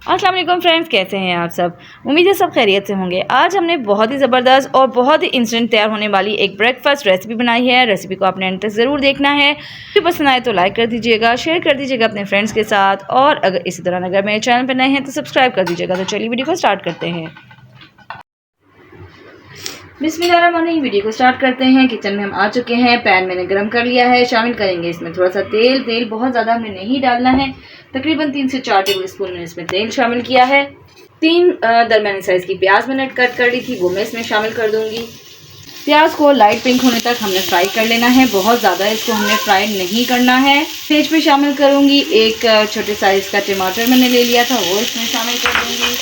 अस्सलाम वालेकुम फ्रेंड्स, कैसे हैं आप सब। उम्मीद है सब खैरियत से होंगे। आज हमने बहुत ही ज़बरदस्त और बहुत ही इंस्टेंट तैयार होने वाली एक ब्रेकफास्ट रेसिपी बनाई है। रेसिपी को आपने अंत तक ज़रूर देखना है। वीडियो पसंद आए तो लाइक कर दीजिएगा, शेयर कर दीजिएगा अपने फ्रेंड्स के साथ, और अगर इसी तरह अगर मेरे चैनल पर नए हैं तो सब्सक्राइब कर दीजिएगा। तो चलिए वीडियो को स्टार्ट करते हैं। बिस्मिल्लाहिर्रहमानिर्रहीम। वीडियो को स्टार्ट करते हैं। किचन में हम आ चुके हैं। पैन मैंने गरम कर लिया है। शामिल करेंगे इसमें थोड़ा सा तेल बहुत ज़्यादा हमें नहीं डालना है। तकरीबन 3 से 4 टेबल स्पून मैंने इसमें तेल शामिल किया है। 3 दरमियानी साइज़ की प्याज मैंने कट कर ली थी, वो मैं इसमें शामिल कर दूंगी। प्याज को लाइट पिंक होने तक हमने फ्राई कर लेना है। बहुत ज़्यादा इसको हमने फ्राई नहीं करना है। पेज पे शामिल करूंगी एक छोटे साइज़ का टमाटर मैंने ले लिया था, वो इसमें शामिल कर दूंगी।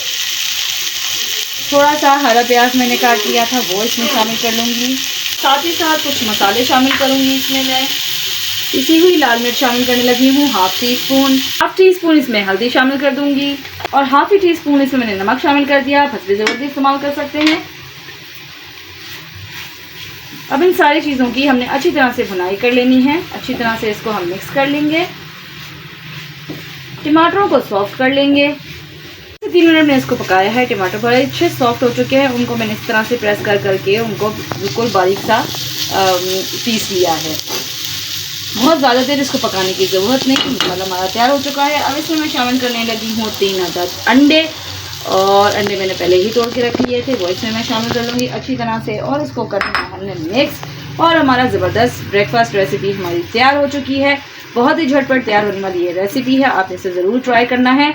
थोड़ा सा हरा प्याज मैंने काट लिया था, वो इसमें शामिल कर लूँगी। साथ ही साथ कुछ मसाले शामिल करूँगी इसमें। मैं पिसी हुई लाल मिर्च शामिल करने लगी हूँ, हाफ टी स्पून इसमें हल्दी शामिल कर दूँगी, और हाफ टी स्पून इसमें मैंने नमक शामिल कर दिया। हस्बे ज़रूरत भी इस्तेमाल कर सकते हैं। अब इन सारी चीज़ों की हमने अच्छी तरह से भुनाई कर लेनी है। अच्छी तरह से इसको हम मिक्स कर लेंगे। टमाटरों को सॉफ्ट कर लेंगे। 3 मिनट में इसको पकाया है। टमाटर बड़े अच्छे सॉफ्ट हो चुके हैं। उनको मैंने इस तरह से प्रेस कर करके उनको बिल्कुल बारीक सा पीस लिया है। बहुत ज़्यादा देर इसको पकाने की ज़रूरत नहीं। मतलब हमारा तैयार हो चुका है। अब इसमें मैं शामिल करने लगी हूँ 3 अदद अंडे, और अंडे मैंने पहले ही तोड़ के रख लिए थे, वो इसमें मैं शामिल कर लूँगी अच्छी तरह से, और इसको करना हमने मिक्स। और हमारा ज़बरदस्त ब्रेकफास्ट रेसिपी हमारी तैयार हो चुकी है। बहुत ही झटपट तैयार होने वाली ये रेसिपी है। आपने इसे ज़रूर ट्राई करना है,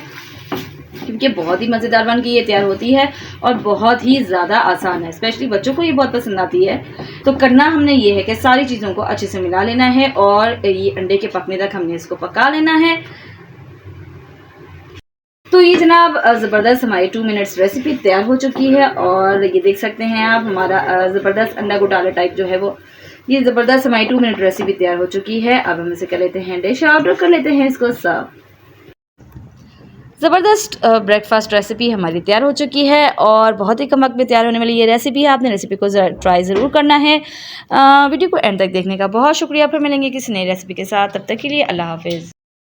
क्योंकि बहुत ही मज़ेदार बन के ये तैयार होती है और बहुत ही ज़्यादा आसान है। स्पेशली बच्चों को ये बहुत पसंद आती है। तो करना हमने ये है कि सारी चीज़ों को अच्छे से मिला लेना है, और ये अंडे के पकने तक हमने इसको पका लेना है। तो ये जनाब ज़बरदस्त हमारी 2 मिनट्स रेसिपी तैयार हो चुकी है। और ये देख सकते हैं आप, हमारा ज़बरदस्त अंडा घोटाला टाइप जो है वो, ये ज़बरदस्त हमारी 2 मिनट रेसिपी तैयार हो चुकी है। अब हम इसे कर लेते हैं डिश आउट, कर लेते हैं इसको सर्व। ज़बरदस्त ब्रेकफास्ट रेसिपी हमारी तैयार हो चुकी है, और बहुत ही कम वक्त में तैयार होने वाली ये रेसिपी है। आपने रेसिपी को ट्राई ज़रूर करना है। वीडियो को एंड तक देखने का बहुत शुक्रिया। फिर मिलेंगे किसी नई रेसिपी के साथ। तब तक के लिए अल्लाह हाफिज़।